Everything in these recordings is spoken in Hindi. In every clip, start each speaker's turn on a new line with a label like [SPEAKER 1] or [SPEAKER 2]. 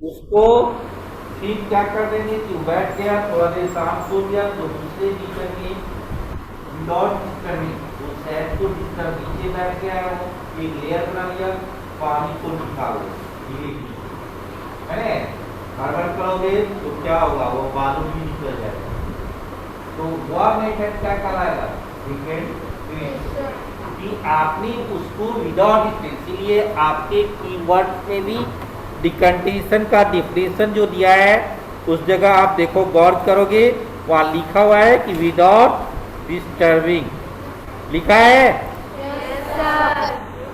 [SPEAKER 1] उसको फिर क्या कर देंगे कि बैठ गया, थोड़ा देर शांत हो गया तो दूसरे टीचर की विदाउट डिस्टर्बिंग वो सेट को डिस्टर्ब नीचे बैठ गया है, वो एक लेयर बना लिया, पानी को निकालो धीरे धीरे, है हड़बड़ करोगे तो क्या होगा, वो बालू भी निकल जाएगा। तो वह मेथड क्या कहलाएगा, कि आपने उसको विदाउट डिस्टेंस, इसलिए आपके कीवर्ड में भी डिकंटेशन का डिफिनेशन जो दिया है उस जगह आप देखो, गौर करोगे वहां लिखा हुआ है कि विदाउट डिस्टर्बिंग लिखा है।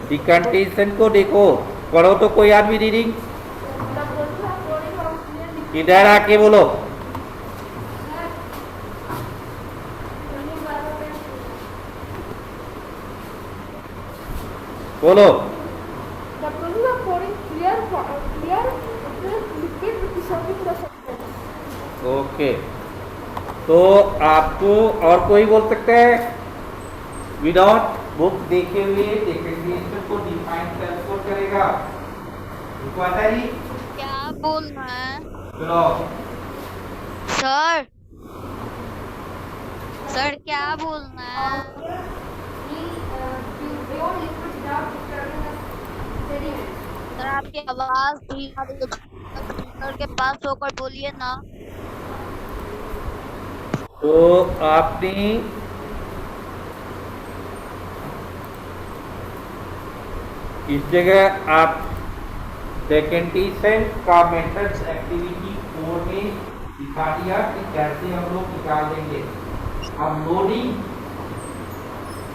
[SPEAKER 1] डिकंटेशन को देखो, पढ़ो तो कोई आदमी रीडिंग, इधर आके बोलो। बोलो। ओके, तो आपको और कोई बोल सकता है विदाउट बुक देखे हुए डिफिनेशन को डिफाइन कैसे करेगा, उनको आता है जी?
[SPEAKER 2] क्या बोलना है
[SPEAKER 1] चलो
[SPEAKER 2] सर? सर क्या बोलना है? सर आपकी आवाज ठीक आ रही है, स्पीकर के पास होकर बोलिए ना।
[SPEAKER 1] तो आपने इस जगह आप डेकेंटेशन का मेथड्स एक्टिविटी 4 में दिखा दिया कि कैसे हम लोग निकाल देंगे। अब लोडिंग,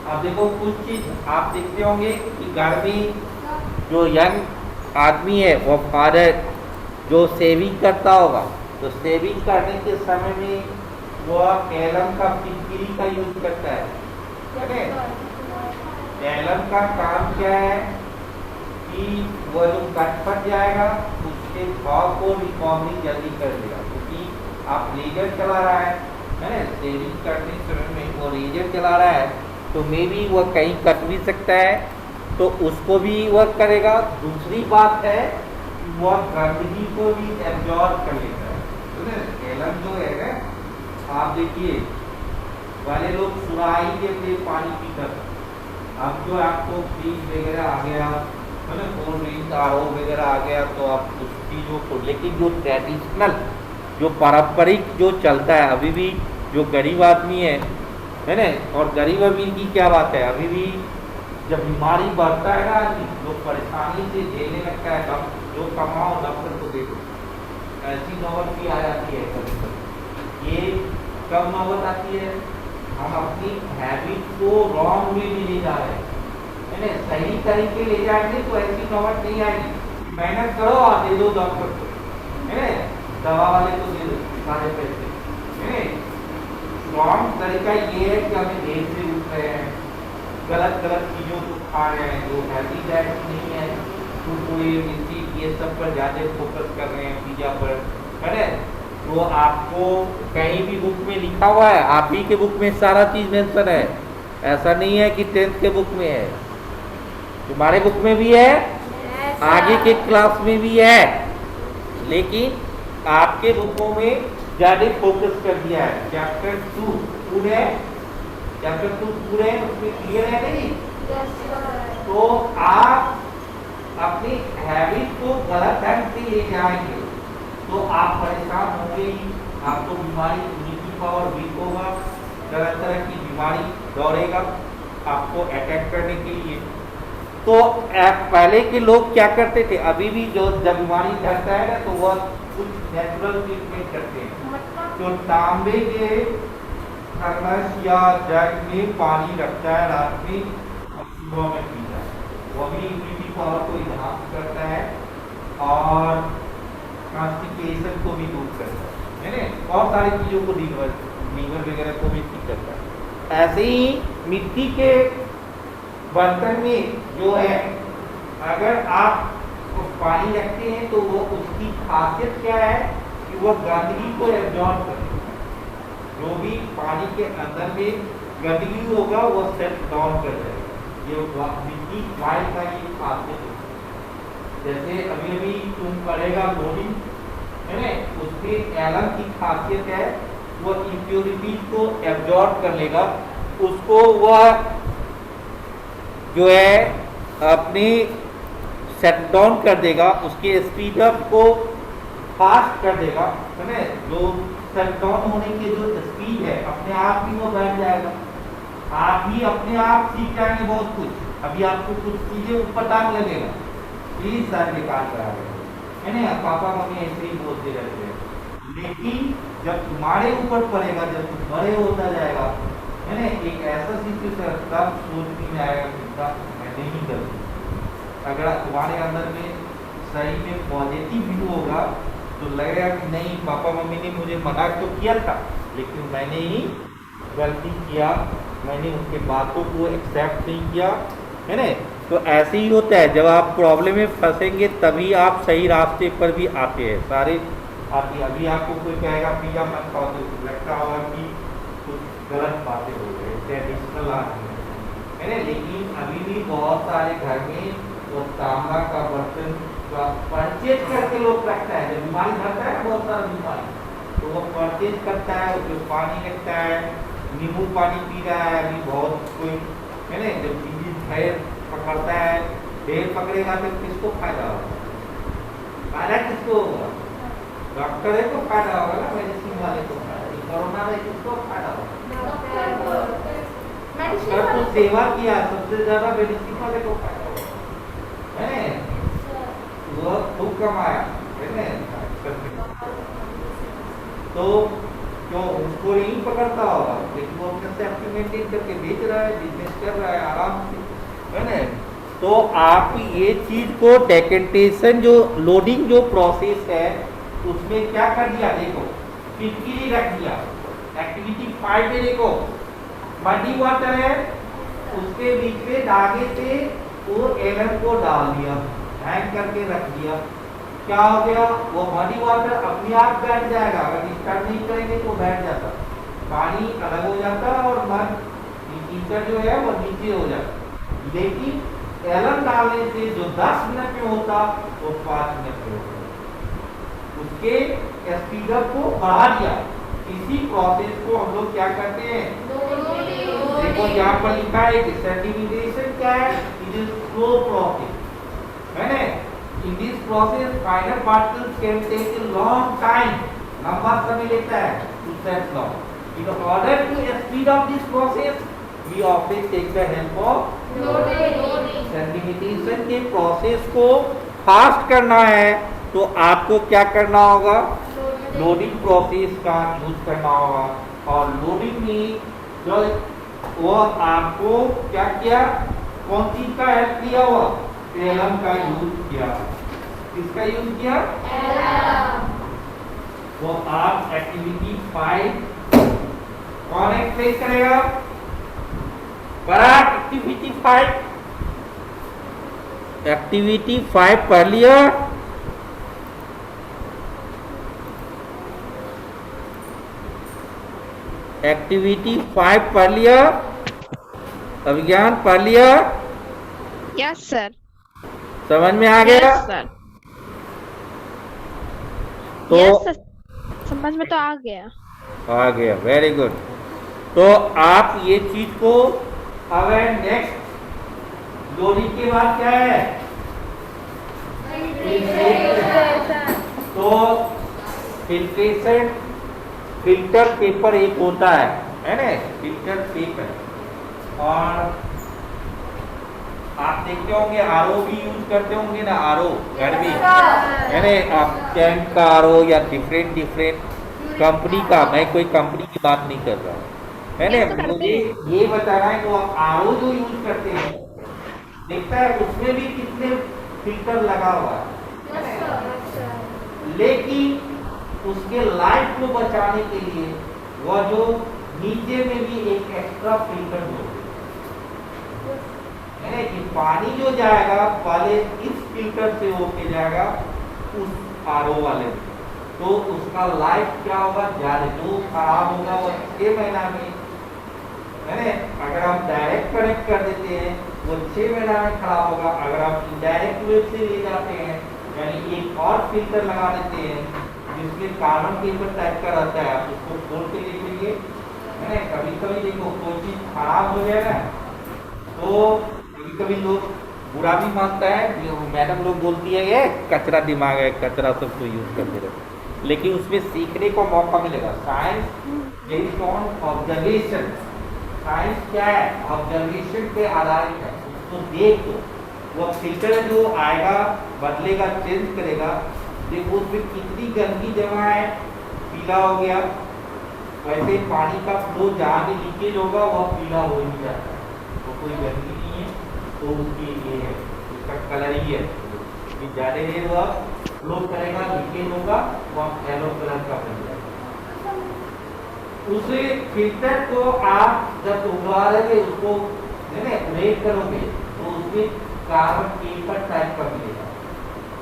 [SPEAKER 1] अब देखो कुछ चीज आप देखते होंगे कि घर में जो यंग आदमी है वो फादर जो सेविंग करता होगा, तो सेविंग करने के समय में वह कैलम का फिटकिरी का यूज करता है। कैलम का काम क्या है कि वह जो कट फट जाएगा उसके भाव को रिकवरी जल्दी कर देगा, क्योंकि आप लेजर चला रहा है ना, सेविंग करने समय में वो लेजर चला रहा है तो मे भी वह कहीं कट भी सकता है, तो उसको भी वर्क करेगा। दूसरी बात है कि वह गंदगी को भी एब्जॉर्ब कर लेता है। कैलम जो है ना, आप देखिए वाले लोग सुराही के अपने पानी पीकर, अब जो आपको फ्रिज वगैरह आ गया है ना, कोल्ड ड्रिंक आर ओ वगैरह आ गया, तो आप उस चीज़ों को, लेकिन जो ट्रेडिशनल जो पारंपरिक जो चलता है अभी भी, जो गरीब आदमी है ना, और गरीब अमीर की क्या बात है, अभी भी जब बीमारी बढ़ता है ना आदमी, लोग परेशानी से झेलने लगता है, कम जो कमाओ डॉक्टर को दे दो, ऐसी नौबत भी आ जाती है कभी कभी। ये कब नौबत आती है, हम अपनी हैबिट को रॉन्ग वे में ले जा रहे हैं, है ना, सही तरीके ले जाएंगे तो ऐसी नौबत नहीं आएगी। मेहनत करो और दे दो डॉक्टर को, है ना, दवा वाले को दे दो सारे पैसे, है ना। रॉन्ग तरीका ये है कि हमें देर से उठ रहे हैं, गलत गलत चीज़ों को खा रहे हैं, जो हेल्थी डाइट नहीं है, कुरकुरे मिर्ची ये सब पर ज़्यादा फोकस कर रहे हैं, पिज्जा पर, है ना। तो आपको कहीं भी बुक में लिखा हुआ है, आप ही के बुक में सारा चीज़ मेंशन है, ऐसा नहीं है कि 10th के बुक में है, तुम्हारे बुक में भी है, आगे के क्लास में भी है, लेकिन आपके बुकों में ज़्यादा फोकस कर दिया है। चैप्टर 2 पूरे, चैप्टर 2 पूरे उसमें क्लियर है नहीं? तो आप अपनी हैबिट को गलत ढंग से ले जाएंगे तो आप परेशान होंगे ही, आपको बीमारी, इम्यूनिटी पावर वीक होगा, तरह तरह की बीमारी दौड़ेगा आपको अटैक करने के लिए। तो पहले के लोग क्या करते थे, अभी भी जो जब बीमारी धरता है ना तो वह कुछ नेचुरल ट्रीटमेंट करते हैं, तो तांबे के थर्मस या जग में पानी रखता है रात में, सुबह में पीता है, वो भी इम्यूनिटी पावर को इन्हांस करता है और कॉन्स्टिपेशन को भी दूर करता है ना, बहुत सारी चीज़ों को, लीवर वगैरह को भी ठीक करता है। ऐसे ही मिट्टी के बर्तन में जो है, अगर आप पानी रखते हैं तो वो उसकी खासियत क्या है कि वो गंदगी को एब्जॉर्ब करे, जो भी पानी के अंदर में गंदगी होगा वो सेट डाउन कर जाएगा, ये मिट्टी वाइल का ये खासियत है। जैसे अभी अभी तुम पढ़ेगा लोडिंग, है ना, उसमें एलम की खासियत है वो इम्प्योरिटीज को एब्जॉर्ब कर लेगा, उसको वह जो है अपनी सेट डाउन कर देगा, उसके स्पीड अप को फास्ट कर देगा, है ना, जो सेट डाउन होने की जो स्पीड है अपने आप ही वो बढ़ जाएगा। आप ही अपने आप सीख जाएंगे बहुत कुछ, अभी आपको कुछ चीजें ऊपर टांग लगेगा, प्लीज सर निकाल करा है ना, पापा मम्मी ऐसे ही बोलते रहते हैं, लेकिन जब तुम्हारे ऊपर पड़ेगा, जब तुम बड़े होता जाएगा, है ना, एक ऐसा सिचुएशन तब सोच में आएगा कि मैं नहीं करूँ। अगर तुम्हारे अंदर में सही में पॉजिटिव व्यू होगा तो लगेगा कि नहीं पापा मम्मी ने मुझे मना तो किया था, लेकिन मैंने ही गलती किया, मैंने उनके बातों को एक्सेप्ट नहीं किया, है ना। तो ऐसे ही होता है, जब आप प्रॉब्लम में फंसेंगे तभी आप सही रास्ते पर भी आते हैं सारे। अभी आपको कोई कहेगा पिज्जा मत खाओ तो लगता होगा कि कुछ गलत बातें हो गई, ट्रेडिशनल आदमी है ना, लेकिन अभी भी बहुत सारे घर में वो तांबा का बर्तन परचेज करके लोग रखता है, जब बीमारी भरता है बहुत सारा बीमारी तो वो परचेज करता है, उसमें पानी लगता है, नींबू पानी पी रहा है अभी बहुत कोई, है ना, जब ढेर पकड़ता है, ढेर पकड़ेगा तो किसको फायदा होगा, फायदा किसको होगा, डॉक्टर को फायदा होगा ना, मेडिसिन वाले को फायदा, कोरोना में किसको फायदा होगा, डॉक्टर को सेवा किया सबसे ज्यादा मेडिसिन वाले को फायदा होगा, है वो खूब कमाया, है ना, तो क्यों उसको नहीं पकड़ता होगा, लेकिन वो अपने सेफ्टी मेंटेन करके बेच रहा है, बिजनेस कर रहा है आराम से, है ना। तो आप ये चीज को डेकेंटेशन जो लोडिंग जो प्रोसेस है उसमें क्या कर दिया, देखो फिटकिरी रख दिया, एक्टिविटी 5 में देखो मडी वाटर है, उसके बीच में धागे से वो एलम को डाल दिया, हैंग करके रख दिया, क्या हो गया, वो मडी वाटर अपने आप बैठ जाएगा, अगर डिस्टर्ब नहीं करेंगे तो बैठ जाता, पानी अलग हो जाता और मड कीचड़ जो है वो नीचे हो जाता, लेकिन एलम डालने से जो 10 मिनट में होता वो 5 मिनट में होता, उसके स्पीड अप को बढ़ा दिया। इसी प्रोसेस को हम लोग क्या करते हैं, देखो यहाँ पर लिखा है कि सेडिमेंटेशन क्या है, इट इज स्लो प्रोसेस, है ना। In this process, finer particles can take a long time, लंबा समय लेता है to set down. In order to speed up this process, we often take the help of loading. Sedimentation के प्रोसेस को फास्ट करना है तो आपको क्या करना होगा, लोडिंग प्रोसेस का यूज करना होगा, और लोडिंग में जो वो आपको क्या किया, कौन चीज का हेल्प किया हुआ, एलम का यूज किया, किसका यूज किया, एलम। तो आप एक्टिविटी 5 कौन एक्सप्लेन करेगा, पराग एक्टिविटी 5, एक्टिविटी 5 पढ़ लिया, एक्टिविटी 5 पढ़ लिया, अभिज्ञान पढ़ लिया,
[SPEAKER 2] यस सर,
[SPEAKER 1] समझ में आ गया,
[SPEAKER 2] यस सर,
[SPEAKER 1] तो
[SPEAKER 2] यस सर, समझ में तो आ गया,
[SPEAKER 1] वेरी गुड। तो आप ये चीज को अब नेक्स्ट लोडिंग के बाद क्या है, तो फिल्ट्रेशन, फिल्टर पेपर एक होता है ना, फिल्टर पेपर, और आप देखते होंगे आरओ भी यूज करते होंगे ना, आरओ घर में, है ना, आप कैंप का आरओ या डिफरेंट कंपनी का, मैं कोई कंपनी की बात नहीं कर रहा हूँ, है ना, मुझे ये बताना है वो आरओ जो यूज करते हैं, देखता है उसमें भी कितने फिल्टर लगा हुआ है, लेकिन उसके लाइफ को बचाने के लिए वह जो नीचे में भी एक एक्स्ट्रा फिल्टर होते हैं, कि पानी जो जाएगा पहले इस फिल्टर से होके जाएगा उस आरओ वाले में, तो उसका लाइफ क्या होगा, ज्यादा जो खराब होगा वो 6 महीना में, है ना। अगर हम डायरेक्ट कनेक्ट कर देते हैं वो 6 महीना में खराब होगा। अगर आप इनडायरेक्ट वे से ले जाते हैं, यानी एक और फिल्टर लगा देते हैं जिसमें कार्बन पेपर टाइप का रहता है, आप उसको खोल के देखेंगे, है ना। कभी कभी देखो कोई चीज खराब हो जाएगा तो कभी कभी लोग बुरा भी मानता है, मैडम लोग बोलती है ये कचरा दिमाग है, कचरा सबको यूज करते रहे, लेकिन उसमें सीखने को मौका मिलेगा। Science based on observation, science क्या है, ऑब्जर्वेशन पे आधारित है। उसको देख दो, वो फिल्टर जो आएगा बदलेगा, चेंज करेगा, देखो उसमें कितनी गंदगी जमा है, पीला हो गया। वैसे पानी का फ्लो जहाँ भी लीकेज होगा वह पीला हो ही जाता है, तो कोई गंदगी नहीं है, तो उसकी ये है, उसका कलर ही है कि ज़्यादा देर वह फ्लो करेगा, लीकेज होगा, वह येलो कलर का बन जाएगा। उसे फिल्टर को आप जब उबालोगे, उसको ब्रेक करोगे तो उसमें कार्बन पेपर टाइप का मिलेगा,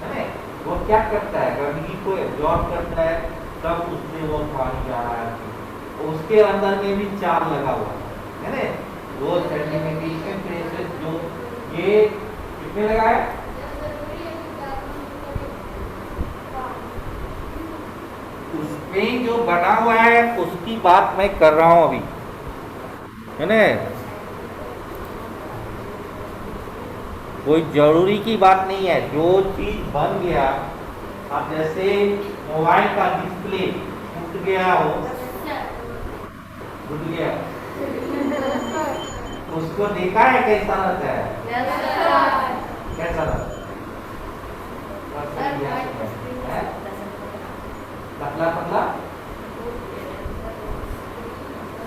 [SPEAKER 1] है ना। वो क्या करता है, गंदगी को एब्जॉर्ब करता है, तब उसमें वो पानी जा रहा है। उसके अंदर में भी चार लगा हुआ है ना, वो सेडिमेंटेशन प्रोसेस जो ये कितने लगा है, उसमें जो बना हुआ है उसकी बात मैं कर रहा हूं अभी, है ना। कोई जरूरी की बात नहीं है, जो चीज बन गया, अब जैसे मोबाइल का डिस्प्ले टूट गया हो, टूट गया, उसको देखा है कैसा रहता है, कैसा रहता है, पतला पतला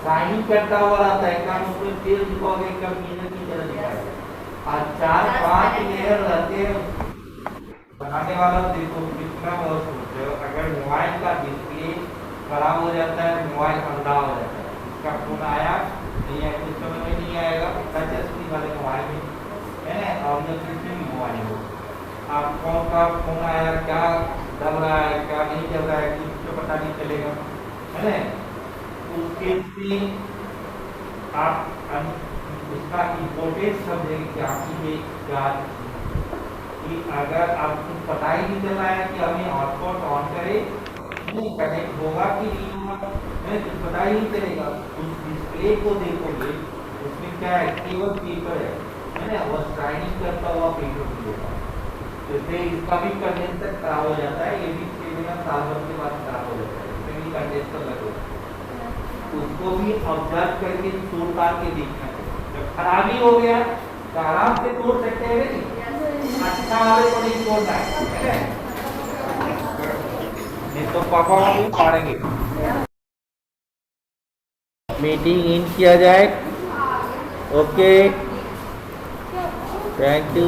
[SPEAKER 1] शाइनिंग करता हुआ रहता है, एकदम उसमें तेल दिखाओगे एकदम मीना की तरह दिखाएगा, और 4-5 लेयर रहते हैं। बनाने वाला देखो कितना बहुत सोच है। अगर मोबाइल का डिस्प्ले खराब हो जाता है, मोबाइल अंधा हो जाता है, इसका फोन आया नहीं है, कुछ समय में नहीं आएगा, टच स्क्रीन वाले मोबाइल में, है ना, और जब किसी भी मोबाइल हो, आप कौन का फोन आया, क्या दब रहा है, क्या नहीं चल रहा है, कुछ तो पता नहीं चलेगा, है ना। उसके लिए आप उसका इम्पोर्टेंस समझेंगे कि आपकी ये क्या, कि अगर आपको पता ही नहीं चल रहा है कि हमें हॉटस्पॉट ऑन करे, नहीं कनेक्ट होगा कि नहीं होगा, तो पता ही नहीं चलेगा। उस डिस्प्ले को देखोगे, उसमें क्या है, केवल पेपर है ना, वो शाइनिंग करता हुआ पेपर मिलेगा, तो इससे इसका भी कंडेंसर खराब हो जाता है, ये भी 6 महीना साल भर के बाद खराब हो जाता है, इसमें भी कंडेंसर लगे, उसको भी ऑब्जर्व करके तोड़ ताड़ के देखना है। जब खराबी हो गया तो आराम से तोड़ सकते हैं, नहीं अच्छा वाले को नहीं तोड़ना है, नहीं तो पापा भी मारेंगे। मीटिंग इन किया जाए, ओके, थैंक यू।